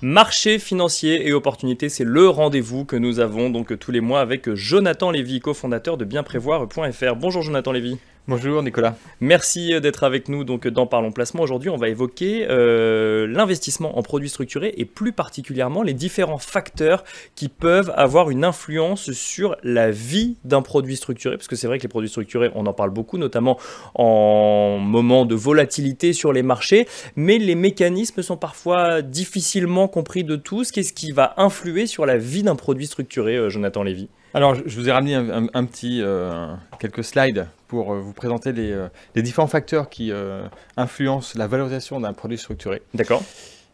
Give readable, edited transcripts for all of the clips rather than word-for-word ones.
Marché financier et opportunités, c'est le rendez-vous que nous avons donc tous les mois avec Jonathan Lévy, cofondateur de bienprévoir.fr. Bonjour Jonathan Lévy. Bonjour Nicolas. Merci d'être avec nous donc dans Parlons Placement. Aujourd'hui, on va évoquer l'investissement en produits structurés et plus particulièrement les différents facteurs qui peuvent avoir une influence sur la vie d'un produit structuré. Parce que c'est vrai que les produits structurés, on en parle beaucoup, notamment en moment de volatilité sur les marchés, mais les mécanismes sont parfois difficilement compris de tous. Qu'est-ce qui va influer sur la vie d'un produit structuré, Jonathan Lévy ? Alors, je vous ai ramené quelques slides pour vous présenter les différents facteurs qui influencent la valorisation d'un produit structuré. D'accord.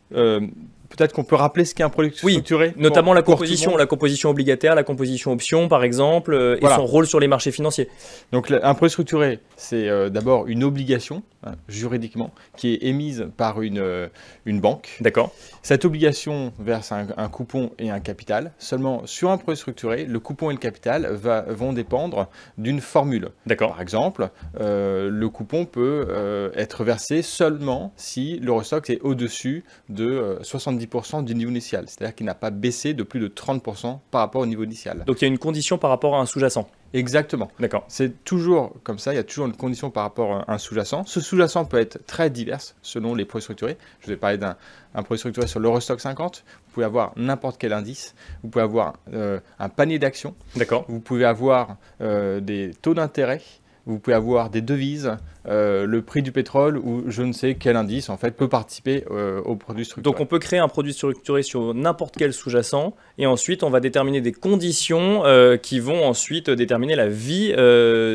Peut-être qu'on peut rappeler ce qu'est un produit structuré. Oui, notamment la composition obligataire, la composition option par exemple, et son rôle sur les marchés financiers. Donc un produit structuré, c'est d'abord une obligation, juridiquement, qui est émise par une banque. D'accord. Cette obligation verse un coupon et un capital. Seulement, sur un produit structuré, le coupon et le capital vont dépendre d'une formule. D'accord. Par exemple, le coupon peut être versé seulement si l'Eurostoxx est au-dessus de 70% du niveau initial. C'est-à-dire qu'il n'a pas baissé de plus de 30% par rapport au niveau initial. Donc il y a une condition par rapport à un sous-jacent. Exactement. D'accord. C'est toujours comme ça, il y a toujours une condition par rapport à un sous-jacent. Ce sous-jacent peut être très divers selon les produits structurés. Je vous ai parlé d'un produit structuré sur l'Eurostoxx 50. Vous pouvez avoir n'importe quel indice. Vous pouvez avoir un panier d'actions. D'accord. Vous pouvez avoir des taux d'intérêt. Vous pouvez avoir des devises, le prix du pétrole ou je ne sais quel indice en fait peut participer au produit structuré. Donc on peut créer un produit structuré sur n'importe quel sous-jacent et ensuite on va déterminer des conditions qui vont ensuite déterminer la vie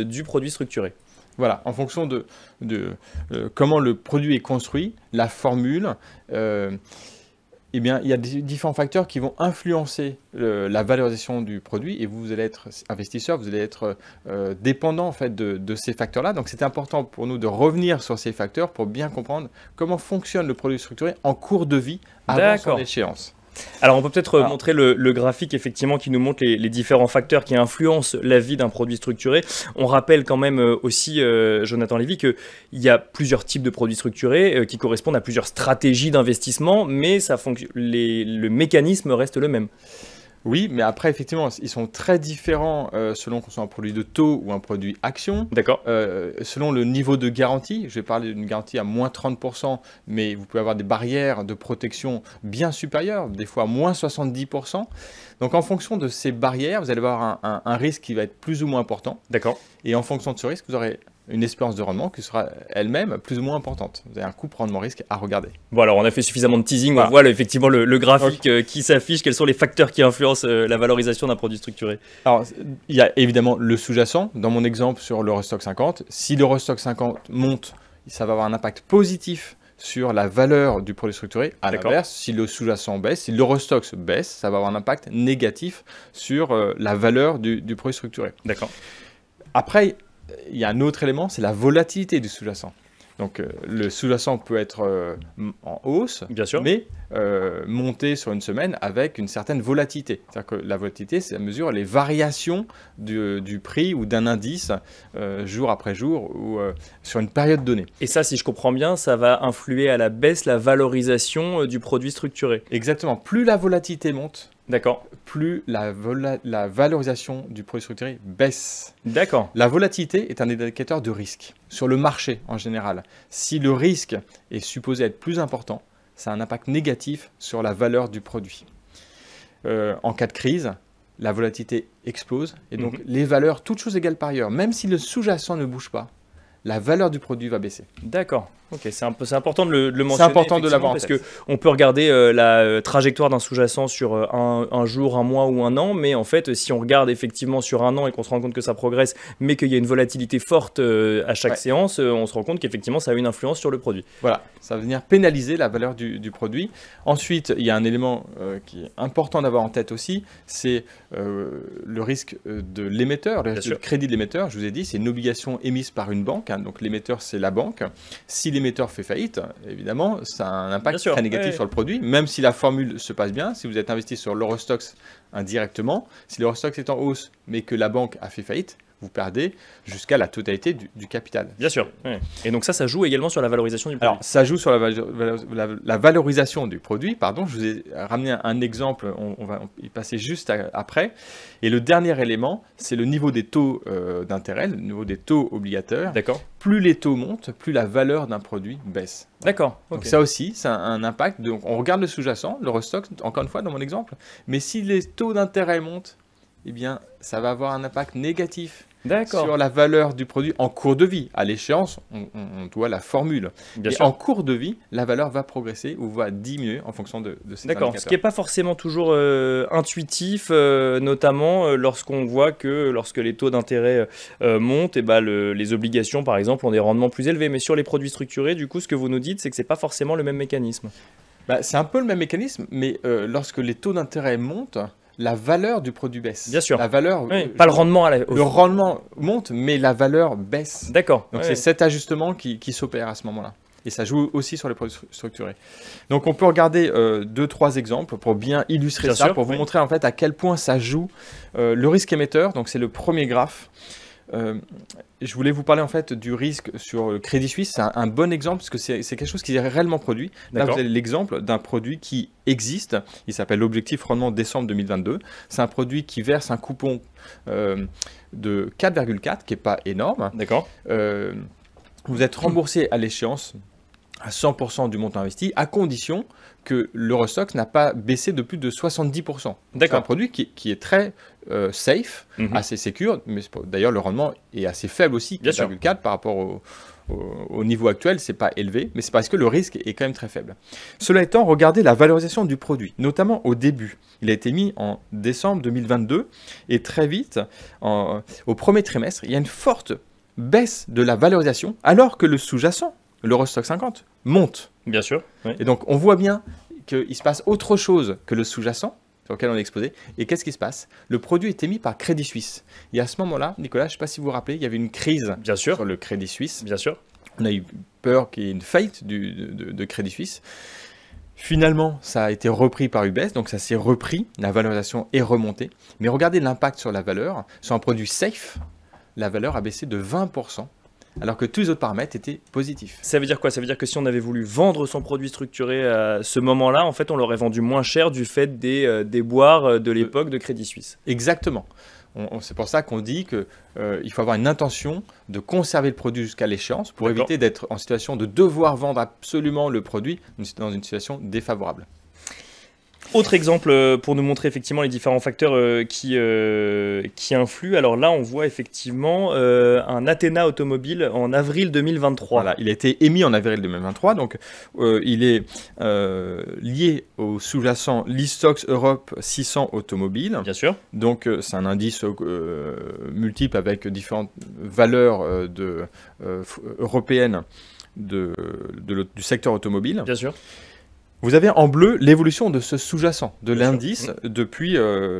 du produit structuré. Voilà, en fonction de comment le produit est construit, la formule, eh bien, il y a différents facteurs qui vont influencer la valorisation du produit et vous allez être investisseur, vous allez être dépendant en fait, de ces facteurs-là. Donc, c'est important pour nous de revenir sur ces facteurs pour bien comprendre comment fonctionne le produit structuré en cours de vie avant son échéance. Alors on peut peut-être montrer le graphique effectivement qui nous montre les différents facteurs qui influencent la vie d'un produit structuré. On rappelle quand même aussi, Jonathan Lévy, qu'il y a plusieurs types de produits structurés qui correspondent à plusieurs stratégies d'investissement, mais le mécanisme reste le même. Oui, mais après, effectivement, ils sont très différents selon qu'on soit un produit de taux ou un produit action. D'accord. Selon le niveau de garantie, je vais parler d'une garantie à moins 30%, mais vous pouvez avoir des barrières de protection bien supérieures, des fois à moins 70%. Donc, en fonction de ces barrières, vous allez avoir un risque qui va être plus ou moins important. D'accord. Et en fonction de ce risque, vous aurez une espérance de rendement qui sera elle-même plus ou moins importante. Vous avez un coût rendement-risque à regarder. Bon, alors on a fait suffisamment de teasing, voilà. On voit effectivement le graphique qui s'affiche, quels sont les facteurs qui influencent la valorisation d'un produit structuré. Alors, il y a évidemment le sous-jacent. Dans mon exemple sur l'Eurostoxx 50, si l'Eurostoxx 50 monte, ça va avoir un impact positif sur la valeur du produit structuré. À l'inverse, si le sous-jacent baisse, si l'Eurostoxx baisse, ça va avoir un impact négatif sur la valeur du produit structuré. D'accord. Après, il y a un autre élément, c'est la volatilité du sous-jacent. Donc, le sous-jacent peut être en hausse, bien sûr, mais monter sur une semaine avec une certaine volatilité. C'est-à-dire que la volatilité, c'est à mesure les variations du prix ou d'un indice jour après jour ou sur une période donnée. Et ça, si je comprends bien, ça va influer à la baisse la valorisation du produit structuré. Exactement. Plus la volatilité monte, d'accord, plus la valorisation du produit structuré baisse. D'accord. La volatilité est un indicateur de risque sur le marché en général. Si le risque est supposé être plus important, ça a un impact négatif sur la valeur du produit. En cas de crise, la volatilité explose et donc les valeurs, toutes choses égales par ailleurs, même si le sous-jacent ne bouge pas, la valeur du produit va baisser. D'accord. Ok, c'est important de le mentionner. C'est important de l'avoir en tête. Parce qu'on peut regarder la trajectoire d'un sous-jacent sur un jour, un mois ou un an, mais en fait, si on regarde effectivement sur un an et qu'on se rend compte que ça progresse, mais qu'il y a une volatilité forte à chaque séance, on se rend compte qu'effectivement, ça a une influence sur le produit. Voilà, ça va venir pénaliser la valeur du produit. Ensuite, il y a un élément qui est important d'avoir en tête aussi, c'est le risque de l'émetteur, le risque de crédit de l'émetteur. Je vous ai dit, c'est une obligation émise par une banque, hein, donc l'émetteur, c'est la banque. Si l'émetteur fait faillite, évidemment, ça a un impact très négatif sur le produit, même si la formule se passe bien. Si vous êtes investi sur l'Eurostoxx indirectement, si l'Eurostoxx est en hausse, mais que la banque a fait faillite, vous perdez jusqu'à la totalité du capital. Bien sûr. Ouais. Et donc ça joue également sur la valorisation du produit. Alors, ça joue sur la valorisation du produit. Pardon, je vous ai ramené un exemple, on va y passer juste après. Et le dernier élément, c'est le niveau des taux d'intérêt, le niveau des taux obligataires. D'accord. Plus les taux montent, plus la valeur d'un produit baisse. D'accord. Donc Ok. ça aussi, c'est un impact. Donc on regarde le sous-jacent, le restock, encore une fois dans mon exemple. Mais si les taux d'intérêt montent, eh bien, ça va avoir un impact négatif D'accord. sur la valeur du produit en cours de vie. À l'échéance, on doit la formule. Bien Et sûr. en cours de vie, la valeur va progresser ou va diminuer en fonction de ces D'accord, indicateurs. ce qui n'est pas forcément toujours intuitif, notamment lorsqu'on voit que lorsque les taux d'intérêt montent, et ben les obligations, par exemple, ont des rendements plus élevés. Mais sur les produits structurés, du coup, ce que vous nous dites, c'est que ce n'est pas forcément le même mécanisme. Bah, c'est un peu le même mécanisme, mais lorsque les taux d'intérêt montent, la valeur du produit baisse. Bien sûr. La valeur, Oui, pas le rendement à la... le rendement monte, mais la valeur baisse. D'accord. Donc ouais. c'est cet ajustement qui s'opère à ce moment-là. Et ça joue aussi sur les produits structurés. Donc on peut regarder 2-3 exemples pour bien illustrer Bien ça, sûr, pour vous oui. montrer en fait à quel point ça joue. Le risque émetteur, donc c'est le premier graphe. Je voulais vous parler en fait du risque sur le Crédit Suisse. C'est un bon exemple parce que c'est quelque chose qui est réellement produit. Là, D'accord. vous avez l'exemple d'un produit qui existe. Il s'appelle l'objectif rendement décembre 2022. C'est un produit qui verse un coupon de 4,4 qui n'est pas énorme. D'accord. Vous êtes remboursé à l'échéance à 100% du montant investi, à condition que l'Eurostoxx n'a pas baissé de plus de 70%. C'est un D'accord. produit qui est très safe, Mhm. assez sécure, mais d'ailleurs le rendement est assez faible aussi, Bien sûr. 4,4 par rapport au niveau actuel, c'est pas élevé, mais c'est parce que le risque est quand même très faible. Cela étant, regardez la valorisation du produit, notamment au début. Il a été mis en décembre 2022 et très vite, au premier trimestre, il y a une forte baisse de la valorisation alors que le sous-jacent, l'Eurostoxx 50, monte. Bien sûr. Oui. Et donc on voit bien qu'il se passe autre chose que le sous-jacent sur lequel on est exposé. Et qu'est-ce qui se passe? Le produit est émis par Crédit Suisse. Et à ce moment-là, Nicolas, je ne sais pas si vous vous rappelez, il y avait une crise Bien sûr. sur le Crédit Suisse. Bien sûr. On a eu peur qu'il y ait une faillite de Crédit Suisse. Finalement, ça a été repris par UBS, donc ça s'est repris, la valorisation est remontée. Mais regardez l'impact sur la valeur. Sur un produit safe, la valeur a baissé de 20%, alors que tous les autres paramètres étaient positifs. Ça veut dire quoi? Ça veut dire que si on avait voulu vendre son produit structuré à ce moment-là, en fait, on l'aurait vendu moins cher du fait des déboires de l'époque de Crédit Suisse. Exactement. C'est pour ça qu'on dit qu'il faut avoir une intention de conserver le produit jusqu'à l'échéance pour D'accord. éviter d'être en situation de devoir vendre absolument le produit dans une situation défavorable. Autre exemple pour nous montrer effectivement les différents facteurs qui influent. Alors là, on voit effectivement un Athena automobile en avril 2023. Voilà, il a été émis en avril 2023, donc il est lié au sous-jacent l'Istoxx Europe 600 automobile. Bien sûr. Donc c'est un indice multiple avec différentes valeurs européennes du secteur automobile. Bien sûr. Vous avez en bleu l'évolution de ce sous-jacent, de l'indice, depuis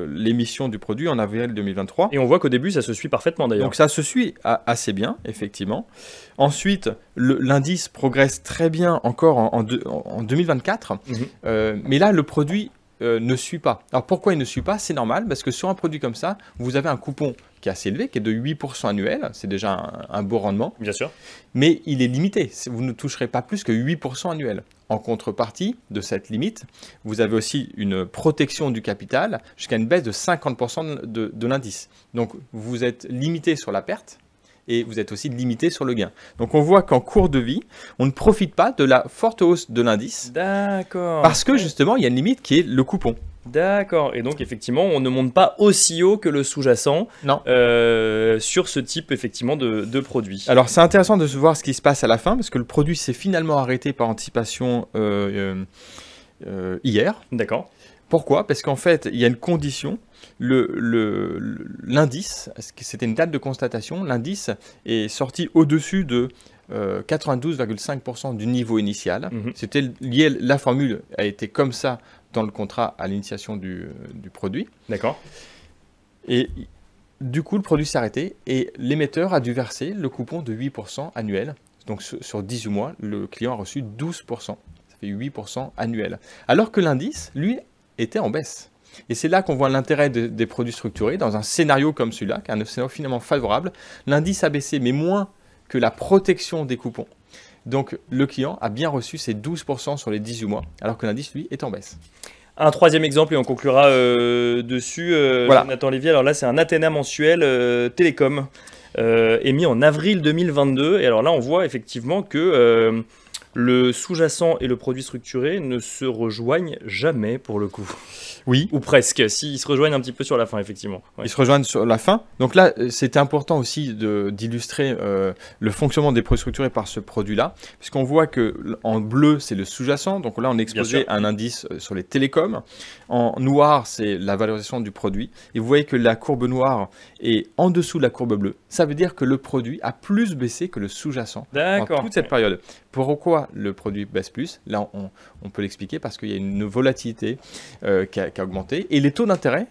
l'émission du produit en avril 2023. Et on voit qu'au début, ça se suit parfaitement d'ailleurs. Donc ça se suit assez bien, effectivement. Ensuite, l'indice progresse très bien encore en 2024. Mais là, le produit ne suit pas. Alors pourquoi il ne suit pas? C'est normal, parce que sur un produit comme ça, vous avez un coupon qui est assez élevé, qui est de 8% annuel. C'est déjà un beau rendement. Bien sûr. Mais il est limité. Vous ne toucherez pas plus que 8% annuel. En contrepartie de cette limite, vous avez aussi une protection du capital jusqu'à une baisse de 50% de l'indice. Donc vous êtes limité sur la perte et vous êtes aussi limité sur le gain. Donc on voit qu'en cours de vie, on ne profite pas de la forte hausse de l'indice. D'accord. Parce que justement, il y a une limite qui est le coupon. D'accord. Et donc effectivement, on ne monte pas aussi haut que le sous-jacent sur ce type effectivement de produit. Alors c'est intéressant de voir ce qui se passe à la fin, parce que le produit s'est finalement arrêté par anticipation hier. D'accord. Pourquoi? Parce qu'en fait, il y a une condition. L'indice, c'était une date de constatation, l'indice est sorti au-dessus de 92,5% du niveau initial. C'était lié, la formule a été comme ça dans le contrat à l'initiation du produit. D'accord. Et du coup, le produit s'est arrêté et l'émetteur a dû verser le coupon de 8% annuel. Donc sur 18 mois, le client a reçu 12%. Ça fait 8% annuel. Alors que l'indice, lui, était en baisse. Et c'est là qu'on voit l'intérêt des produits structurés. Dans un scénario comme celui-là, qui est un scénario finalement favorable, l'indice a baissé, mais moins que la protection des coupons. Donc le client a bien reçu ses 12% sur les 18 mois, alors que l'indice, lui, est en baisse. Un troisième exemple, et on conclura dessus, Voilà. Nathan Lévy. Alors là, c'est un Athéna mensuel télécom, émis en avril 2022. Et alors là, on voit effectivement que le sous-jacent et le produit structuré ne se rejoignent jamais pour le coup. Oui. Ou presque, s'ils se rejoignent un petit peu sur la fin, effectivement. Ouais. Ils se rejoignent sur la fin. Donc là, c'était important aussi d'illustrer le fonctionnement des produits structurés par ce produit-là, puisqu'on voit qu'en bleu, c'est le sous-jacent. Donc là, on est exposé à un indice sur les télécoms. En noir, c'est la valorisation du produit. Et vous voyez que la courbe noire est en dessous de la courbe bleue. Ça veut dire que le produit a plus baissé que le sous-jacent en toute cette période. Pourquoi le produit baisse plus? Là, on peut l'expliquer parce qu'il y a une volatilité qui a augmenté. Et les taux d'intérêt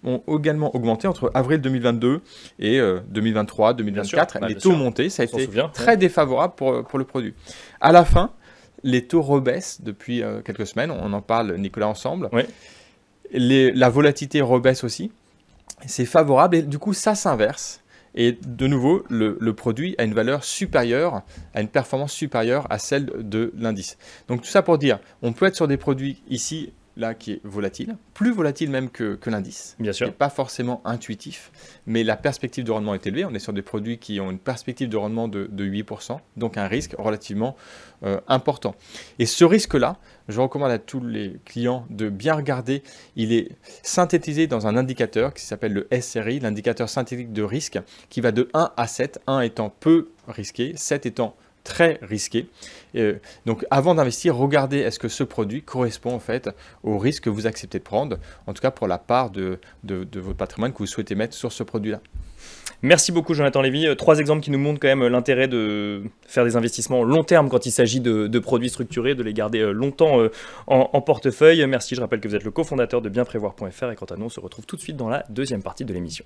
ont également augmenté entre avril 2022 et 2023, 2024. Les taux montés, ça a été très défavorable pour le produit. À la fin, les taux rebaissent depuis quelques semaines. On en parle, Nicolas, ensemble. Oui. La volatilité rebaisse aussi. C'est favorable et du coup, ça s'inverse. Et de nouveau, le produit a une valeur supérieure, a une performance supérieure à celle de l'indice. Donc tout ça pour dire, on peut être sur des produits ici, là, qui est volatile, plus volatile même que l'indice. Bien sûr. Pas forcément intuitif, mais la perspective de rendement est élevée. On est sur des produits qui ont une perspective de rendement de 8%, donc un risque relativement important. Et ce risque-là, je recommande à tous les clients de bien regarder. Il est synthétisé dans un indicateur qui s'appelle le SRI, l'indicateur synthétique de risque, qui va de 1 à 7, 1 étant peu risqué, 7 étant très risqué. Donc avant d'investir, regardez est-ce que ce produit correspond en fait au risque que vous acceptez de prendre, en tout cas pour la part de votre patrimoine que vous souhaitez mettre sur ce produit-là. Merci beaucoup Jonathan Lévy. 3 exemples qui nous montrent quand même l'intérêt de faire des investissements long terme quand il s'agit de produits structurés, de les garder longtemps en portefeuille. Merci, je rappelle que vous êtes le cofondateur de bienprévoir.fr et quant à nous, on se retrouve tout de suite dans la deuxième partie de l'émission.